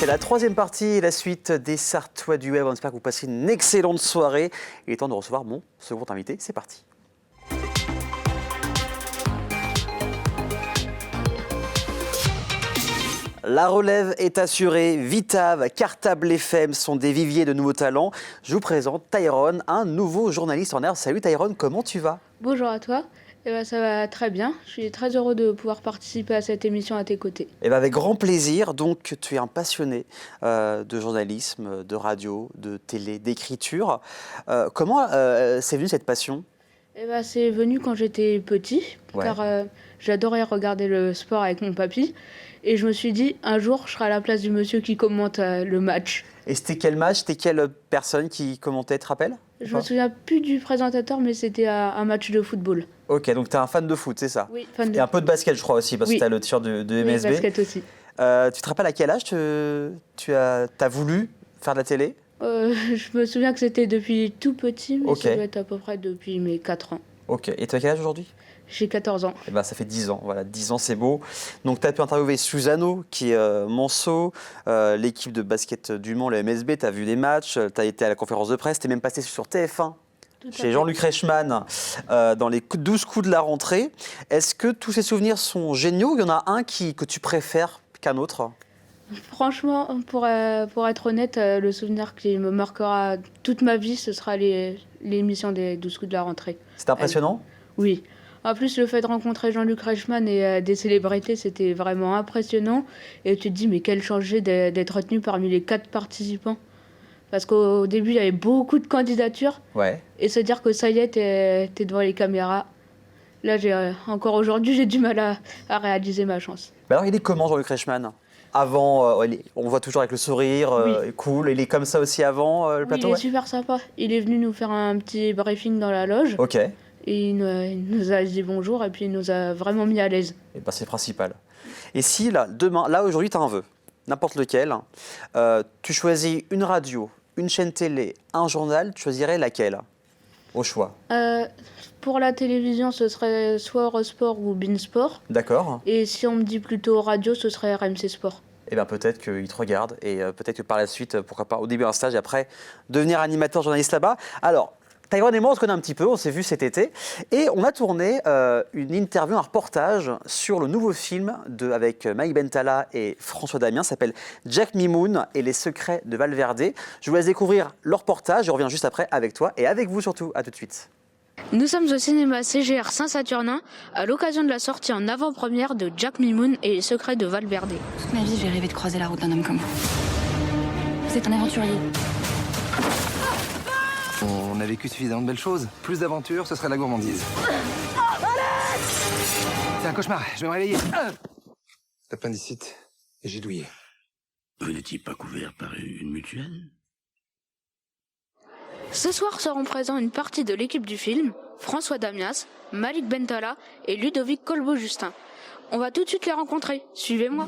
C'est la troisième partie et la suite des Sartois du Web. On espère que vous passez une excellente soirée. Il est temps de recevoir mon second invité. C'est parti. La relève est assurée. Vitav, Cartable FM sont des viviers de nouveaux talents. Je vous présente Tyrone, un nouveau journaliste en herbe. Salut Tyrone, comment tu vas? Bonjour à toi. Ça va très bien. Je suis très heureux de pouvoir participer à cette émission à tes côtés. Avec grand plaisir. Donc, tu es un passionné de journalisme, de radio, de télé, d'écriture. Comment c'est venu cette passion? C'est venu quand j'étais petit, car j'adorais regarder le sport avec mon papy. Et je me suis dit, un jour, je serai à la place du monsieur qui commente le match. Et c'était quel match? C'était quelle personne qui commentait, tu te rappelles? Je me souviens plus du présentateur, mais c'était un match de football. Ok, donc tu es un fan de foot, c'est ça? Oui, fan de Et un peu de basket, je crois aussi, parce que tu as le t-shirt de MSB. Oui, basket aussi. Tu te rappelles à quel âge tu as voulu faire de la télé? Je me souviens que c'était depuis tout petit, mais ça doit être à peu près depuis mes 4 ans. Ok, et tu as quel âge aujourd'hui? J'ai 14 ans. Ça fait 10 ans, voilà, 10 ans c'est beau. Donc tu as pu interviewer Susano, qui est Monceau, l'équipe de basket du Mans, le MSB, tu as vu des matchs, tu as été à la conférence de presse, tu es même passé sur TF1 chez Jean-Luc Reichmann dans les 12 coups de la rentrée. Est-ce que tous ces souvenirs sont géniaux ou il y en a un que tu préfères qu'un autre? Franchement, pour être honnête, le souvenir qui me marquera toute ma vie, ce sera l'émission des 12 coups de la rentrée. C'était impressionnant? Oui. En plus, le fait de rencontrer Jean-Luc Reichmann et des célébrités, c'était vraiment impressionnant. Et tu te dis, mais quel changé d'être retenu parmi les 4 participants. Parce qu'au début, il y avait beaucoup de candidatures. Ouais. Et se dire que ça y est, t'es devant les caméras. Là, encore aujourd'hui, j'ai du mal à réaliser ma chance. Alors, il est comment, Jean-Luc Reichmann? Avant, on voit toujours avec le sourire, cool. Il est comme ça aussi avant le plateau? Il est super sympa. Il est venu nous faire un petit briefing dans la loge. Ok. Et il nous a dit bonjour et puis il nous a vraiment mis à l'aise. Et c'est le principal. Et si, aujourd'hui, tu as un vœu, n'importe lequel, tu choisis une radio, une chaîne télé, un journal, tu choisirais laquelle au choix? Pour la télévision, ce serait soit Eurosport ou Beansport. D'accord. Et si on me dit plutôt radio, ce serait RMC Sport. Peut-être qu'il te regarde et peut-être que par la suite, pourquoi pas au début un stage et après devenir animateur journaliste là-bas. Alors, Tyrone et moi, on se connaît un petit peu, on s'est vu cet été et on a tourné une interview, un reportage sur le nouveau film avec Mike Bentala et François Damien, ça s'appelle Jack Mimoun et les secrets de Valverde. Je vous laisse découvrir le reportage, je reviens juste après avec toi et avec vous surtout. À tout de suite. Nous sommes au cinéma CGR Saint-Saturnin à l'occasion de la sortie en avant-première de Jack Mimoun et les secrets de Valverde. Toute ma vie, j'ai rêvé de croiser la route d'un homme comme vous. Vous êtes un aventurier. On a vécu suffisamment de belles choses. Plus d'aventures, ce serait la gourmandise. C'est un cauchemar, je vais me réveiller. Appendicite et j'ai douillé. Vous n'étiez pas couvert par une mutuelle? Ce soir seront présents une partie de l'équipe du film, François Damias, Malik Bentala et Ludovic Colbeau-Justin. On va tout de suite les rencontrer. Suivez-moi.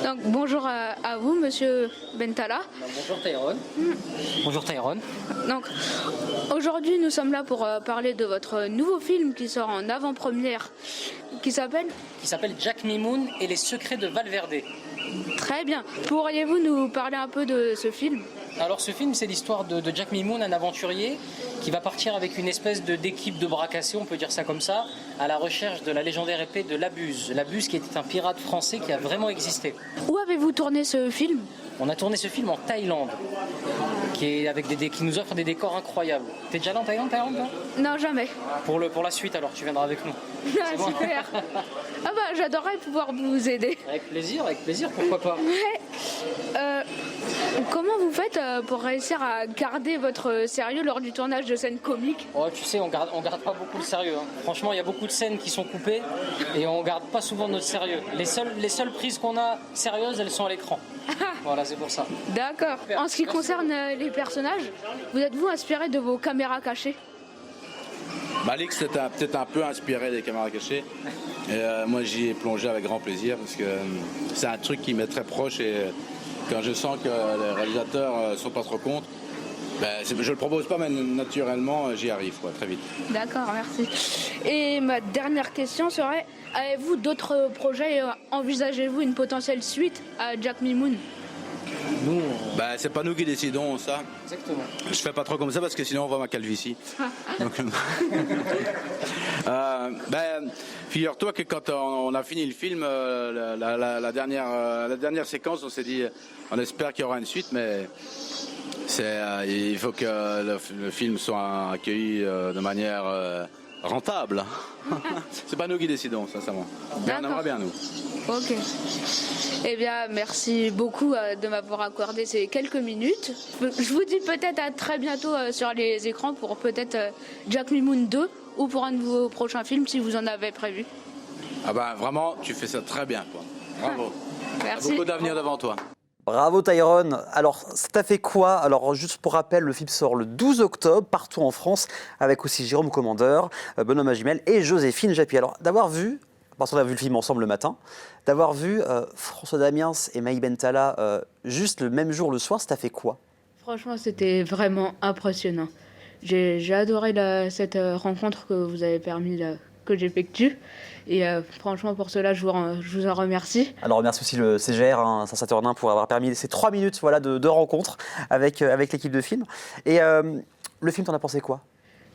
Donc, bonjour à vous, monsieur Bentala. Bonjour Tyrone. Bonjour Tyrone. Donc, aujourd'hui, nous sommes là pour parler de votre nouveau film qui sort en avant-première, qui s'appelle Jack Mimoun et les secrets de Valverde. Très bien. Pourriez-vous nous parler un peu de ce film? Alors ce film, c'est l'histoire de Jack Mimoun, un aventurier qui va partir avec une espèce d'équipe de bras cassés, on peut dire ça comme ça, à la recherche de la légendaire épée de Labuse. Labuse qui était un pirate français qui a vraiment existé. Où avez-vous tourné ce film? On a tourné ce film en Thaïlande, qui nous offre des décors incroyables. T'es déjà allé en Thaïlande, toi? Non, jamais. Pour la suite, alors, tu viendras avec nous. Ah, bon. Super. J'adorerais pouvoir vous aider. Avec plaisir, pourquoi pas. Ouais. Comment vous faites pour réussir à garder votre sérieux lors du tournage de scènes comiques? Oh, tu sais, on garde pas beaucoup le sérieux. Hein. Franchement, il y a beaucoup de scènes qui sont coupées et on garde pas souvent notre sérieux. Les seules prises qu'on a sérieuses, elles sont à l'écran. Voilà, c'est pour ça. D'accord. En ce qui concerne les personnages, vous êtes-vous inspiré de vos caméras cachées? Malik c'était peut-être un peu inspiré des caméras cachées. Et moi j'y ai plongé avec grand plaisir parce que c'est un truc qui m'est très proche et quand je sens que les réalisateurs ne sont pas trop contre, je ne le propose pas mais naturellement j'y arrive très vite. D'accord, merci. Et ma dernière question serait, avez-vous d'autres projets, envisagez-vous une potentielle suite à Jack Mimoun? Nous, C'est pas nous qui décidons ça. exactement. Je fais pas trop comme ça parce que sinon on voit ma calvitie. Donc, figure-toi que quand on a fini le film, la dernière séquence, on s'est dit, on espère qu'il y aura une suite, mais il faut que le film soit accueilli de manière rentable. C'est pas nous qui décidons, sincèrement. Mais on aimerait bien nous. Ok. Eh bien, merci beaucoup de m'avoir accordé ces quelques minutes. Je vous dis peut-être à très bientôt sur les écrans pour peut-être Jack Mimoun 2 ou pour un de vos prochains films si vous en avez prévu. Vraiment, tu fais ça très bien, quoi. Bravo. Merci. T'as beaucoup d'avenir devant toi. Bravo Tyrone. Alors, ça t'a fait quoi? Alors, juste pour rappel, le film sort le 12 octobre, partout en France, avec aussi Jérôme Commandeur, Benoît Magimel et Joséphine Japy. Alors, d'avoir vu, parce qu'on a vu le film ensemble le matin, d'avoir vu François Damiens et Maï Bentala juste le même jour le soir, ça t'a fait quoi? Franchement, c'était vraiment impressionnant. J'ai adoré cette rencontre que vous avez permis que j'effectue. Et franchement, pour cela, je vous en remercie. Alors, remercie aussi le CGR, Saint-Saturnin, pour avoir permis ces 3 minutes de rencontre avec l'équipe de film. Et le film, t'en as pensé quoi?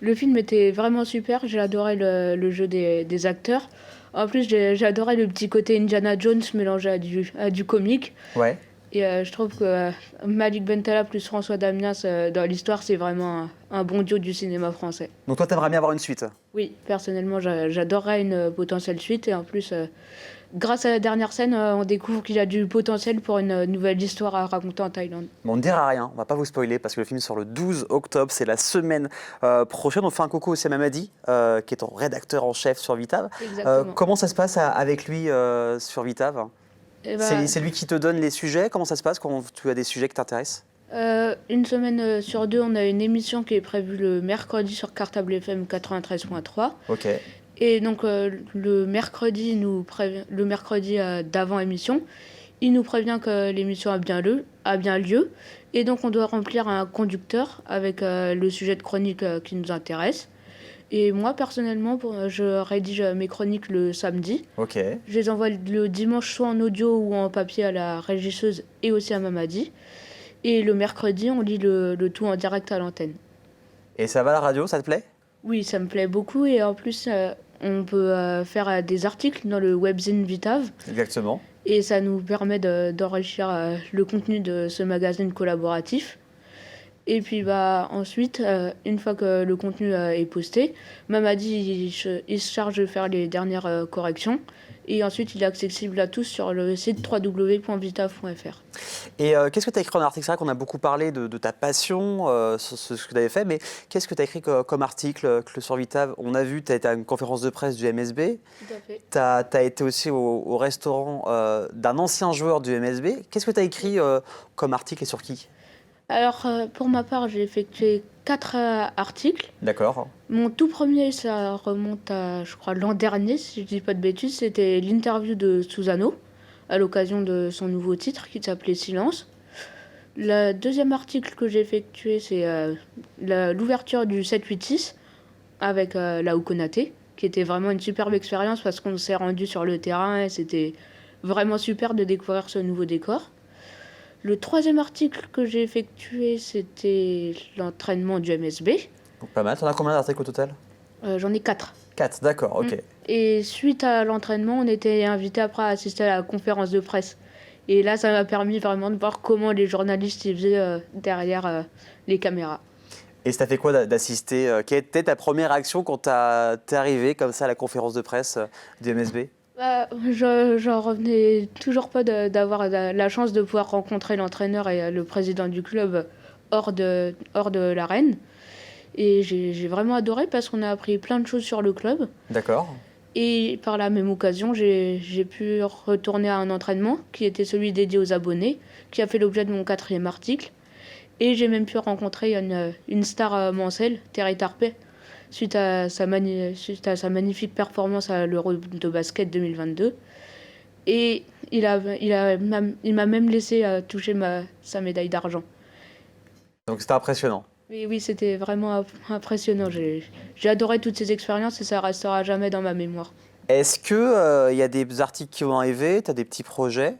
Le film était vraiment super. J'ai adoré le jeu des acteurs. En plus, j'ai adoré le petit côté Indiana Jones mélangé à du comique. Ouais. Et je trouve que Malik Bentala plus François Damiens dans l'histoire, c'est vraiment un bon duo du cinéma français. Donc toi, t'aimerais bien avoir une suite? Oui, personnellement, j'adorerais une potentielle suite. Et en plus, grâce à la dernière scène, on découvre qu'il y a du potentiel pour une nouvelle histoire à raconter en Thaïlande. Mais on ne dira rien, on va pas vous spoiler parce que le film sort le 12 octobre, c'est la semaine prochaine. On fait un coucou aussi à Mamadi, qui est ton rédacteur en chef sur Vitav. Exactement. Comment ça se passe avec lui sur Vitav? Eh ben, C'est lui qui te donne les sujets? Comment ça se passe quand tu as des sujets qui t'intéressent? une semaine sur deux, on a une émission qui est prévue le mercredi sur Cartable FM 93.3. Ok. Et donc le mercredi d'avant émission, il nous prévient que l'émission a bien lieu. Et donc on doit remplir un conducteur avec le sujet de chronique qui nous intéresse. Et moi personnellement, je rédige mes chroniques le samedi. Ok. Je les envoie le dimanche soit en audio ou en papier à la régisseuse et aussi à Mamadi. Et le mercredi, on lit le tout en direct à l'antenne. Et ça va la radio, ça te plaît? Oui, ça me plaît beaucoup et en plus, on peut faire des articles dans le webzine Vitav Exactement. et ça nous permet d'enrichir le contenu de ce magazine collaboratif. Et puis ensuite, une fois que le contenu est posté, Mamadi il se charge de faire les dernières corrections et ensuite il est accessible à tous sur le site www.vitav.fr. Et qu'est-ce que tu as écrit en article? C'est vrai qu'on a beaucoup parlé de ta passion, sur ce que tu avais fait, mais qu'est-ce que tu as écrit comme article sur Vitav? On a vu, tu as été à une conférence de presse du MSB, Tout à fait. tu as été aussi au restaurant d'un ancien joueur du MSB. Qu'est-ce que tu as écrit comme article et sur qui? Alors, pour ma part, j'ai effectué 4 articles. D'accord. Mon tout premier, ça remonte à, je crois, l'an dernier, si je dis pas de bêtises. C'était l'interview de Susano, à l'occasion de son nouveau titre, qui s'appelait Silence. Le deuxième article que j'ai effectué, c'est l'ouverture du 786 avec Lau Konaté, qui était vraiment une superbe expérience parce qu'on s'est rendu sur le terrain et c'était vraiment super de découvrir ce nouveau décor. Le troisième article que j'ai effectué, c'était l'entraînement du MSB. Pas mal. Tu en as combien d'articles au total? J'en ai 4. 4, d'accord, ok. Et suite à l'entraînement, on était invité après à assister à la conférence de presse. Et là, ça m'a permis vraiment de voir comment les journalistes y faisaient derrière les caméras. Et ça t'a fait quoi d'assister? Quelle était ta première réaction quand t'es arrivé comme ça à la conférence de presse du MSB? J'en revenais toujours pas d'avoir la chance de pouvoir rencontrer l'entraîneur et le président du club hors de l'arène. Et j'ai vraiment adoré parce qu'on a appris plein de choses sur le club. D'accord. Et par la même occasion, j'ai pu retourner à un entraînement qui était celui dédié aux abonnés, qui a fait l'objet de mon 4e article. Et j'ai même pu rencontrer une star mancelle, Terry Tarpey, suite à sa magnifique performance à l'Euro de basket 2022. Et il m'a même laissé toucher sa médaille d'argent. Donc c'était impressionnant. Mais oui, c'était vraiment impressionnant. J'ai adoré toutes ces expériences et ça restera jamais dans ma mémoire. Est-ce qu'il y a des articles qui vont arriver? Tu as des petits projets?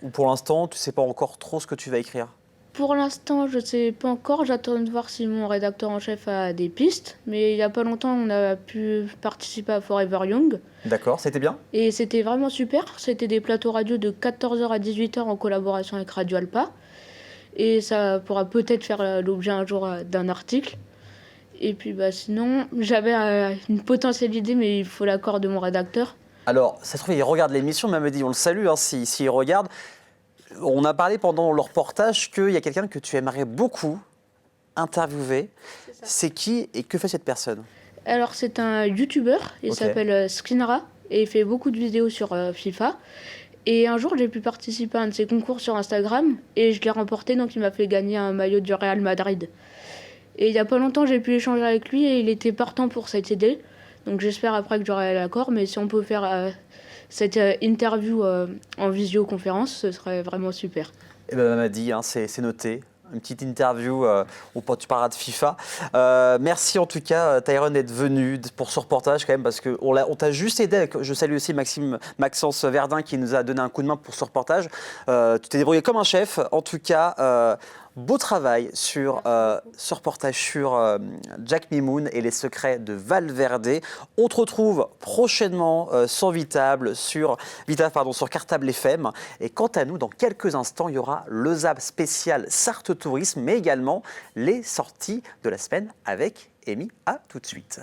Ou pour l'instant, tu ne sais pas encore trop ce que tu vas écrire? Pour l'instant, je ne sais pas encore. J'attends de voir si mon rédacteur en chef a des pistes. Mais il n'y a pas longtemps, on a pu participer à Forever Young. D'accord, c'était bien? Et c'était vraiment super. C'était des plateaux radio de 14h à 18h en collaboration avec Radio Alpa. Et ça pourra peut-être faire l'objet un jour d'un article. Et puis sinon, j'avais une potentielle idée, mais il faut l'accord de mon rédacteur. Alors, ça se trouve, il regarde l'émission, même dit, on le salue, hein, s'il regarde. On a parlé pendant le reportage qu'il y a quelqu'un que tu aimerais beaucoup interviewer. C'est qui et que fait cette personne? Alors, c'est un YouTuber, il s'appelle Skinra, et il fait beaucoup de vidéos sur FIFA. Et un jour, j'ai pu participer à un de ses concours sur Instagram, et je l'ai remporté, donc il m'a fait gagner un maillot du Real Madrid. Et il n'y a pas longtemps, j'ai pu échanger avec lui, et il était partant pour cette idée. Donc j'espère après que j'aurai l'accord, mais si on peut faire cette interview en visioconférence, ce serait vraiment super. Eh bien, Mamadi, hein, c'est noté. Une petite interview où tu parleras de FIFA. Merci en tout cas, Tyrone, d'être venu pour ce reportage quand même, parce qu'on t'a juste aidé. Je salue aussi Maxence Verdun qui nous a donné un coup de main pour ce reportage. Tu t'es débrouillé comme un chef. En tout cas, beau travail sur ce reportage sur Jack Mimoun et les secrets de Valverde. On te retrouve prochainement sur Vitable, sur Cartable FM. Et quant à nous, dans quelques instants, il y aura le ZAP spécial Sarthe Tourisme, mais également les sorties de la semaine avec Amy. À tout de suite.